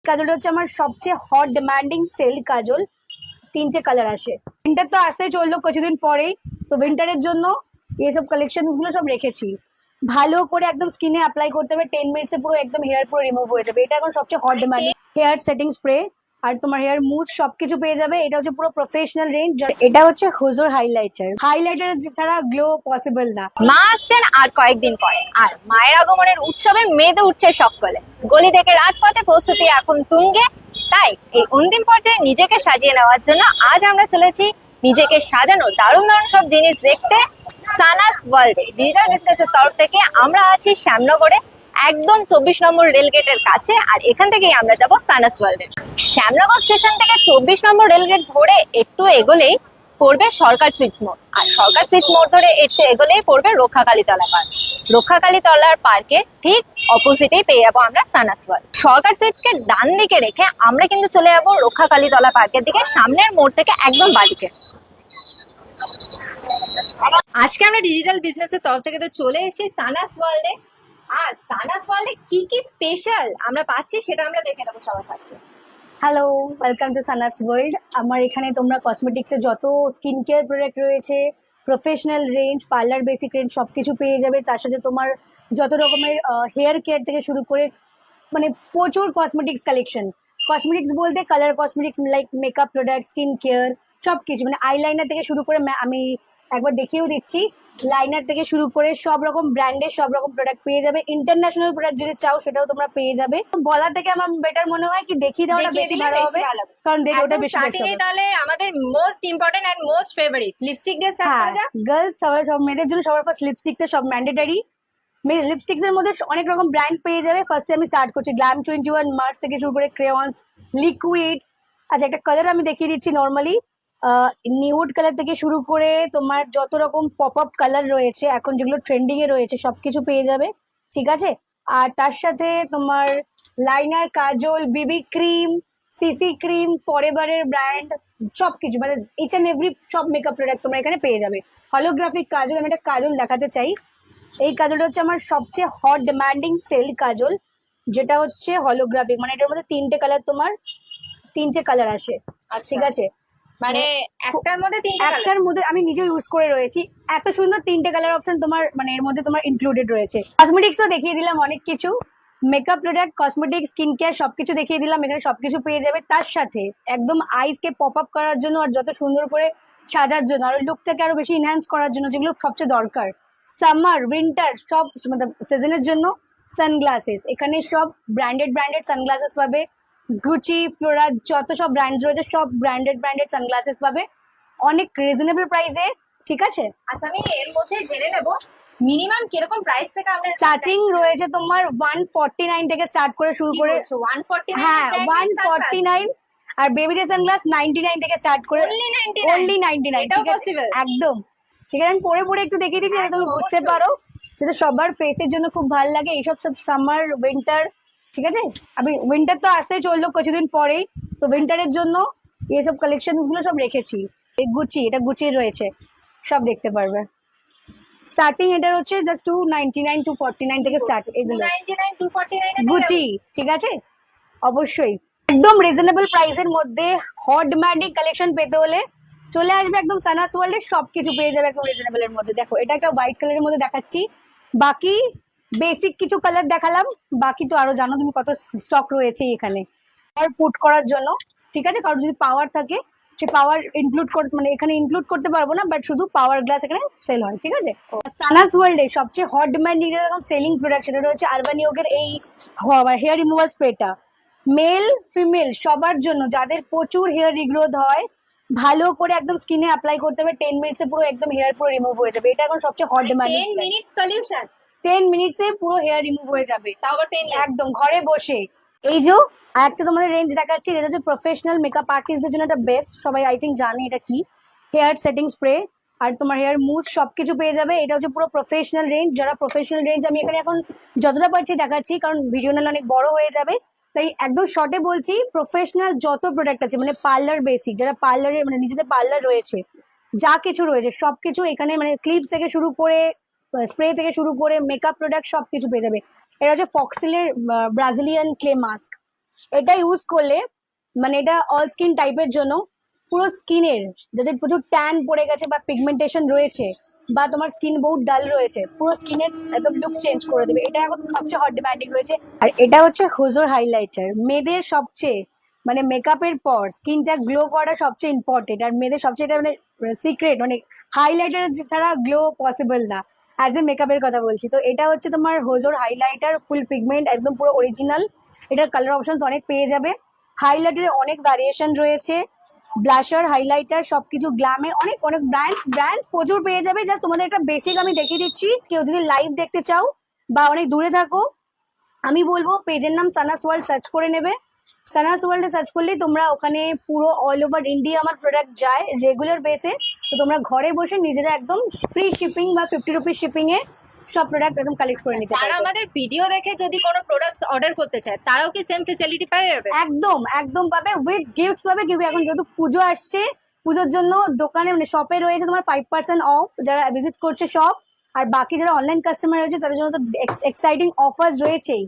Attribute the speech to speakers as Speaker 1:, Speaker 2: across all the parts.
Speaker 1: কাজলটা হচ্ছে আমার সবচেয়ে হট ডিমান্ডিং সেল কাজল। তিনটে কালার আসে। উইন্টার তো আসতেই চললো কিছুদিন পরেই, তো উইন্টারের জন্য এইসব কালেকশন গুলো সব রেখেছি। ভালো করে একদম স্কিনে অ্যাপ্লাই করতে হবে, 10 মিনিটসে পুরো একদম হেয়ার পুরো রিমুভ হয়ে যাবে। এটা এখন সবচেয়ে hot demanding hair setting spray, আর তোমার হেয়ার মুভ সবকিছু পেয়ে যাবে। এটা হচ্ছে পুরো প্রফেশনাল রেঞ্জ। এটা হচ্ছে হুজুর হাইলাইটার। হাইলাইটার ছাড়া গ্লো পসিবল না।
Speaker 2: মা আসছেন আর কয়েকদিন পরে, আর মায়ের আগমনের উৎসবে মেতে উঠছে সকলে। গলি থেকে রাজপথে প্রস্তুতি এখন তুঙ্গে। তাই এই অন্তিম পর্যায়ে নিজেকে সাজিয়ে নেওয়ার জন্য আজ আমরা চলেছি নিজেকে সাজানো দারুণ দারুণ সব জিনিস দেখতে সানাস ওয়ার্ল্ডে। ডিজিটাল বিজনেসের তরফ থেকে আমরা আছি শ্যামনগরে, একদম 24 নম্বর রেল গেটের কাছে। আর এখান থেকেই আমরা যাব সানাস ওয়ার্ল্ডে। শ্যামনগর স্টেশন থেকে 24 নম্বর রেল গেট ধরে একটু এগোলেই পড়বে সরকার সুইটস মোড়, আর সরকার সুইটস মোড় ধরে একটু এগোলেই পড়বে রক্ষাকালীতলা পার্ক। রক্ষাকালীতলার পার্কের ঠিক অপোজিটেই পেয়ে যাবো আমরা সানাস ওয়ার্ল্ড। সরকার সুইটসকে ডান দিকে রেখে আমরা কিন্তু চলে যাবো রক্ষাকালীতলা পার্কের দিকে, সামনের মোড় থেকে একদম বাদিকে। আজকে আমরা ডিজিটাল বিজনেসের তরফ থেকে তো চলে এসেছি সানাস ওয়ার্ল্ডে। আর সানাস ওয়ার্ল্ডে কি কি স্পেশাল আমরা পাচ্ছি সেটা আমরা দেখে নেবো সবার কাছে।
Speaker 1: Hello, welcome to Sana's world. আমার এখানে তোমরা কসমেটিক্সের যত স্কিন কেয়ার প্রোডাক্ট রয়েছে, professional range, parlour basic range সবকিছু পেয়ে যাবে। তার সাথে তোমার যত রকমের হেয়ার কেয়ার থেকে শুরু করে মানে প্রচুর কসমেটিক্স কালেকশন। কসমেটিক্স বলতে colour cosmetics, like makeup product, skin care সবকিছু, মানে আইলাইনার থেকে শুরু করে আমি একবার দেখিয়েও দিচ্ছি। লাইনার থেকে শুরু করে সব রকম ব্র্যান্ডের সব রকম প্রোডাক্ট পেয়ে যাবে। ইন্টারন্যাশনাল প্রোডাক্ট যদি চাও সেটাও তোমরা পেয়ে যাবে। বলা থেকে আমার বেটার মনে হয় কি দেখিয়ে দেওয়াটা বেশি ভালো হবে, কারণ দেখে ওটা বেশি বেস্ট হবে।
Speaker 2: তাহলে আমাদের most important and most favourite lipstick দিয়ে স্টার্ট করা যাক।
Speaker 1: গার্লস সব মেয়েদের জন্য সবার ফার্স্ট লিপস্টিকটা সব ম্যান্ডেটারি। লিপস্টিক্স এর মধ্যে অনেক রকম ব্র্যান্ড পেয়ে যাবে। ফার্স্টে আমি স্টার্ট করছি গ্ল্যাম 21, মার্স থেকে শুরু করে ক্রেয়ন্স, লিকুইড। আচ্ছা, একটা কালার আমি দেখিয়ে দিচ্ছি। নর্মালি নিউড কালার থেকে শুরু করে তোমার যত রকম পপ আপ কালার রয়েছে এখন যেগুলো ট্রেন্ডিং এ রয়েছে সবকিছু পেয়ে যাবে, ঠিক আছে। আর তার সাথে তোমার liner, kajal, BB cream, CC cream, ফরএভারের ব্র্যান্ড সবকিছু, মানে ইচ অ্যান্ড এভরি সব মেকআপ প্রোডাক্ট তোমরা এখানে পেয়ে যাবে। হলোগ্রাফিক কাজল, আমি একটা কাজল দেখাতে চাই। এই কাজলটা হচ্ছে আমার সবচেয়ে হট ডিমান্ডিং সেল কাজল, যেটা হচ্ছে হলোগ্রাফিক। মানে এটার মধ্যে তিনটে কালার আসে, ঠিক আছে।
Speaker 2: মানে
Speaker 1: একটার মধ্যে আমি নিজেও ইউজ করে রয়েছি। এত সুন্দর তিনটে কালার অপশন তোমার মানে এর মধ্যে তোমার ইনক্লুডেড রয়েছে। কসমেটিক্সও দেখিয়ে দিলাম অনেক কিছু, makeup product, cosmetics, skin care সবকিছু দেখিয়ে দিলাম। এখানে সবকিছু পেয়ে যাবে। তার সাথে একদম আইসকে পপ আপ করার জন্য আর যত সুন্দর করে সাজার জন্য আর লুকটাকে আরো বেশি ইনহ্যান্স করার জন্য যেগুলো সবচেয়ে দরকার, সামার উইন্টার সব মানে সিজনের জন্য সানগ্লাসেস। এখানে সব ব্র্যান্ডেড সানগ্লাসেস পাবে। গুচি, ফ্লোরা, যত সব ব্র্যান্ডস রয়েছে সব ব্র্যান্ডেড সানগ্লাসেস পাবে অনেক রিজনেবল প্রাইসে, ঠিক আছে।
Speaker 2: আচ্ছা, আমি এর মধ্যে জেনে নেব মিনিমাম কিরকম প্রাইস থেকে আমরা
Speaker 1: স্টার্টিং রয়েছে তোমার 149 থেকে স্টার্ট করে শুরু করে
Speaker 2: 149।
Speaker 1: হ্যাঁ, 149। আর বেবিদের সানগ্লাস 99 থেকে স্টার্ট করে অনলি 99, ঠিক আছে একদম। ঠিক আছে, আমি পরে পরে একটু দেখিয়ে দিচ্ছি যাতে তুমি বুঝতে পারো, সেটা সবার ফেসের জন্য খুব ভালো লাগে। এইসব সব সামার উইন্টার, ঠিক আছে। আমি উইন্টার তো আসতেই চললো কিছুদিন পরেই, তো উইন্টারের জন্য এইসব কালেকশন গুলো সব রেখেছি। এই গুচি, এটা গুচির রয়েছে, সব দেখতে পারবে। স্টার্টিং এটার হচ্ছে জাস্ট 299, 249 থেকে স্টার্ট এগুলো
Speaker 2: 299, 249
Speaker 1: গুচি, ঠিক আছে। অবশ্যই একদম রিজনেবল প্রাইসের মধ্যে হট ডিমান্ডিং কালেকশন পেতে হলে চলে আসবে একদম সানাস ওয়ার্ল্ডে। সবকিছু পেয়ে যাবে একদম রিজনেবল এর মধ্যে। দেখো, এটা একটা হোয়াইট কালারের মধ্যে দেখাচ্ছি। বাকি বেসিক কিছু কালার দেখালাম, বাকি তো আরো জানো তুমি কত স্টক রয়েছে এখানে আর পুট করার জন্য, ঠিক আছে। কারণ যদি পাওয়ার থাকে সে পাওয়ার ইনক্লুড মানে এখানে ইনক্লুড করতে পারবো না, বাট শুধু পাওয়ার গ্লাস এখানে সেল হয়, ঠিক আছে। সানাস ওয়ার্ল্ডে সবচেয়ে হট ডিমান্ডিং সেলিং প্রোডাক্ট সেটা রয়েছে আরবান ইয়োগের এই হেয়ার রিমুভাল স্প্রেটা। মেল ফিমেল সবার জন্য, যাদের প্রচুর হেয়ার রিগ্রোথ হয়, ভালো করে একদম স্কিনে অ্যাপ্লাই করতে হবে। 10 মিনিটসে পুরো একদম হেয়ার পুরো রিমুভ হয়ে যাবে। এটা এখন সবচেয়ে হট ডিমান্ডিং।
Speaker 2: 10 মিনিট সলিউশন,
Speaker 1: 10 মিনিটসে পুরো হেয়ার রিমুভ হয়ে যাবে,
Speaker 2: তাও আবার পেনলেস,
Speaker 1: একদম ঘরে বসে। এই যে আর একটা তোমাদের রেঞ্জ দেখাচ্ছি, এটা হচ্ছে প্রফেশনাল মেকআপ আর্টিস্টদের জন্য এটা বেস্ট। সবাই আই থিঙ্ক জানে এটা কি। হেয়ার সেটিং স্প্রে আর তোমার হেয়ার মুভ সবকিছু পেয়ে যাবে। এটা হচ্ছে পুরো প্রফেশনাল রেঞ্জ। যারা প্রফেশনাল রেঞ্জ আমি এখানে এখন যতটা পারছি দেখাচ্ছি, কারণ ভিডিও নাহলে অনেক বড় হয়ে যাবে, তাই একদম শর্টে বলছি। প্রফেশনাল যত প্রোডাক্ট আছে মানে পার্লার বেসিক, যারা পার্লারে মানে নিজেদের পার্লার রয়েছে, যা কিছু রয়েছে সবকিছু এখানে, মানে ক্লিপস থেকে শুরু করে স্প্রে থেকে শুরু করে মেকআপ প্রোডাক্ট সবকিছু পেয়ে যাবে। এটা হচ্ছে ফক্সিলের ব্রাজিলিয়ান ক্লে মাস্ক। এটা ইউজ করলে মানে এটা অল স্কিন টাইপের জন্য, পুরো স্কিনের যাদের প্রচুর ট্যান পড়ে গেছে বা পিগমেন্টেশন রয়েছে বা তোমার স্কিন বহুত ডাল রয়েছে, পুরো স্কিনের একদম লুক চেঞ্জ করে দেবে। এটা এখন সবচেয়ে হট ডিমান্ডিং রয়েছে। আর এটা হচ্ছে হুজুর হাইলাইটার, মেয়েদের সবচেয়ে মানে মেকআপের পর স্কিনটা গ্লো করা সবচেয়ে ইম্পর্টেন্ট, আর মেয়েদের সবচেয়ে এটা মানে সিক্রেট, মানে হাইলাইটার ছাড়া গ্লো পসিবল না। অ্যাজ এ মেকআপের কথা বলছি, তো এটা হচ্ছে তোমার হোজোর হাইলাইটার, ফুল পিগমেন্ট, একদম পুরো অরিজিনাল। এটার কালার অপশনস অনেক পেয়ে যাবে। হাইলাইটারের অনেক ভ্যারিয়েশন রয়েছে, ব্লাশার, হাইলাইটার সবকিছু গ্ল্যামের অনেক অনেক ব্র্যান্ডস প্রচুর পেয়ে যাবে। জাস্ট তোমাদের একটা বেসিক আমি দেখিয়ে দিচ্ছি, কেউ যদি লাইভ দেখতে চাও বা অনেক দূরে থাকো, আমি বলবো পেজের নাম সানাস ওয়ার্ল্ড সার্চ করে নেবে। সানাস ওয়ার্ল্ডে সার্চ করলেই তোমরা ওখানে পুরো অল ওভার ইন্ডিয়া আমার প্রোডাক্ট যায় রেগুলার বেসে। তো তোমরা ঘরে বসে নিজেরা একদম ফ্রি শিপিং বা 50 রুপিস শিপিং এ সব প্রোডাক্ট একদম কালেক্ট করে নিতে
Speaker 2: যারা
Speaker 1: পারবে।
Speaker 2: আমাদের ভিডিও দেখে যদি কোনো প্রোডাক্টস অর্ডার করতে চায় তারাও কি সেম ফেসিলিটি পাবে?
Speaker 1: একদম একদম পাবে, উইথ গিফট পাবে। কিন্তু এখন যেহেতু পুজো আসছে, পুজোর জন্য দোকানে মানে শপে রয়েছে তোমার 5% অফ যারা ভিজিট করছে শপ। আর বাকি যারা অনলাইন কাস্টমার রয়েছে তাদের জন্য তো এক্সাইটিং অফার্স রয়েছেই,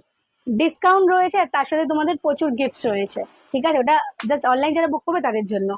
Speaker 1: ডিসকাউন্ট রয়েছে, আর তার সাথে তোমাদের প্রচুর গিফটস রয়েছে। ঠিক আছে, ওটা জাস্ট অনলাইন যারা বুক করবে তাদের জন্য।